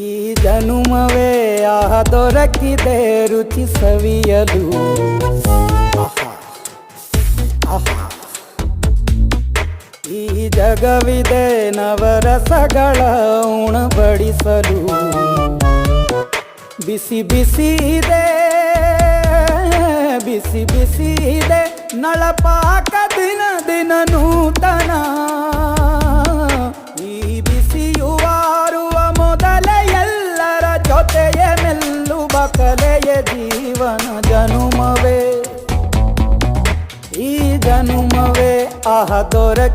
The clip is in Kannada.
ಈ ಜನುಮವೇ ಆಹ ದೊರಕಿದೆ ರುಚಿ ಸವಿಯಲು. ಆಹಾ ಆಹಾ ಈ ಜಗವಿದೆ ನವರಸಗಳ ಉಣಬಡಿಸಲು. ಬಿಸಿ ಬಿಸಿ ಇದೆ ಬಿಸಿ ಬಿಸಿ ಇದೆ ನಳಪಾಕ ದಿನ ದಿನ ನೂತನ. ಈ ಬಿಸಿಯುವಾರುವ ಮೊದಲೇ ಎಲ್ಲರ ಜೊತೆಯ ಮೆಲ್ಲುವ ಕಲೆಯ ಜೀವನ ಜನುಮವೇ. ಈ ಜನುಮವೇ ಆಹ ದೊರಕಿ